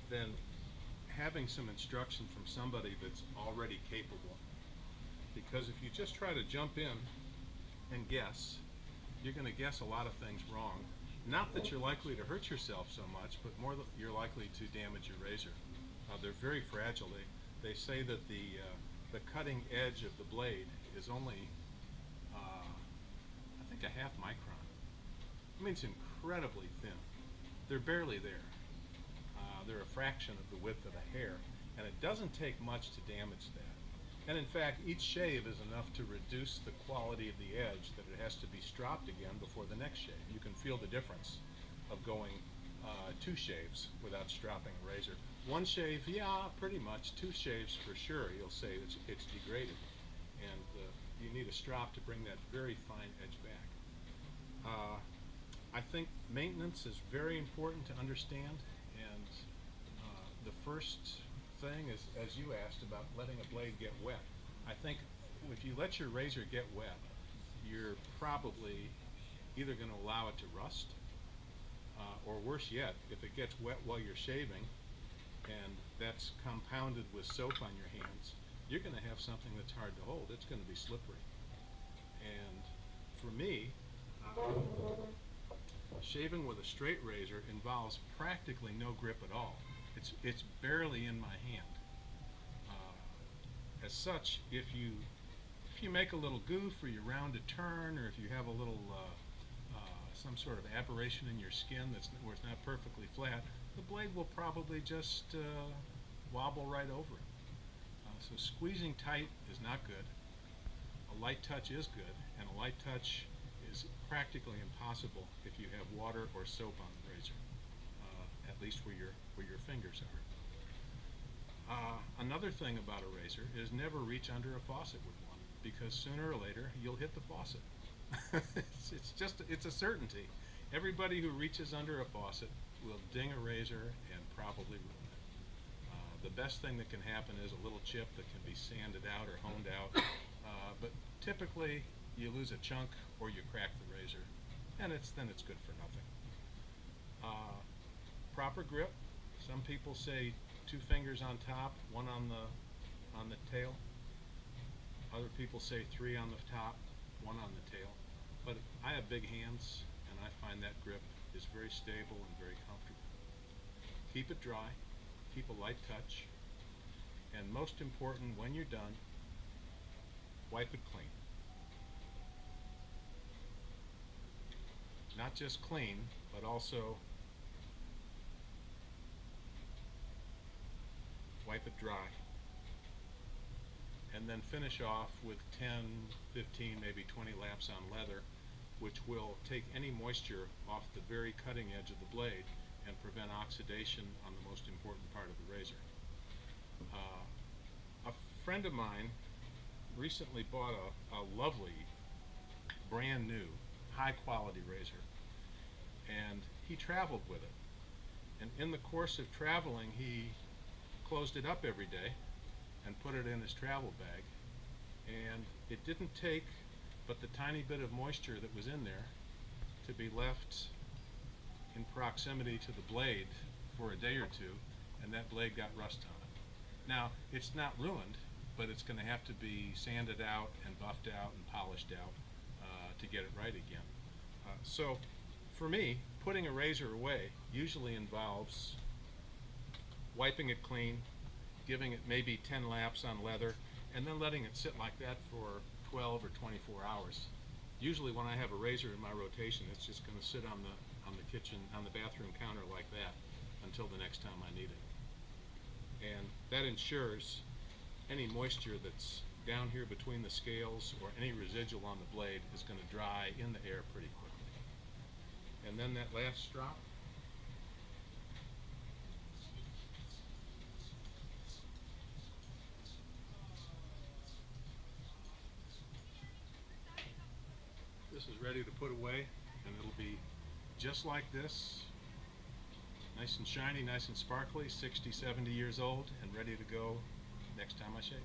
then having some instruction from somebody that's already capable. Because if you just try to jump in and guess, you're going to guess a lot of things wrong. Not that you're likely to hurt yourself so much, but more that you're likely to damage your razor. They're very fragile. They say that the cutting edge of the blade is only, I think, a half micron. I mean, it's incredibly thin. They're barely there. They're a fraction of the width of a hair, and it doesn't take much to damage that. And in fact, each shave is enough to reduce the quality of the edge that it has to be stropped again before the next shave. You can feel the difference of going 2 shaves without stropping a razor. 1 shave, yeah, pretty much. 2 shaves for sure, you'll say it's degraded. And you need a strop to bring that very fine edge back. I think maintenance is very important to understand, and the first thing is, as you asked, about letting a blade get wet. I think if you let your razor get wet, you're probably either going to allow it to rust, or worse yet, if it gets wet while you're shaving and that's compounded with soap on your hands, you're going to have something that's hard to hold. It's going to be slippery. And for me, shaving with a straight razor involves practically no grip at all. It's barely in my hand. As such, if you make a little goof, or you round a turn, or if you have a little some sort of aberration in your skin where it's not perfectly flat, the blade will probably just wobble right over it. So squeezing tight is not good. A light touch is good, and a light touch is practically impossible if you have water or soap on the razor, at least where your fingers are. Another thing about a razor is never reach under a faucet with one, because sooner or later you'll hit the faucet. it's a certainty. Everybody who reaches under a faucet will ding a razor and probably ruin it. The best thing that can happen is a little chip that can be sanded out or honed out, but typically you lose a chunk or you crack the razor, and then it's good for nothing. Proper grip. Some people say 2 fingers on top, 1 on the tail. Other people say 3 on the top, 1 on the tail. But I have big hands, and I find that grip is very stable and very comfortable. Keep it dry, keep a light touch, and most important, when you're done, wipe it clean. Not just clean, but also wipe it dry. And then finish off with 10, 15, maybe 20 laps on leather, which will take any moisture off the very cutting edge of the blade and prevent oxidation on the most important part of the razor. A friend of mine recently bought a lovely, brand new, high quality razor, and he traveled with it. And in the course of traveling, he closed it up every day and put it in his travel bag, and it didn't take but the tiny bit of moisture that was in there to be left in proximity to the blade for a day or 2, and that blade got rust on it. Now, it's not ruined, but it's going to have to be sanded out and buffed out and polished out to get it right again. So for me, putting a razor away usually involves wiping it clean, giving it maybe 10 laps on leather, and then letting it sit like that for 12 or 24 hours. Usually when I have a razor in my rotation, it's just going to sit on the bathroom counter like that until the next time I need it. And that ensures any moisture that's down here between the scales or any residual on the blade is going to dry in the air pretty quickly. And then that last strop, this is ready to put away, and it'll be just like this, nice and shiny, nice and sparkly, 60, 70 years old, and ready to go next time I shave.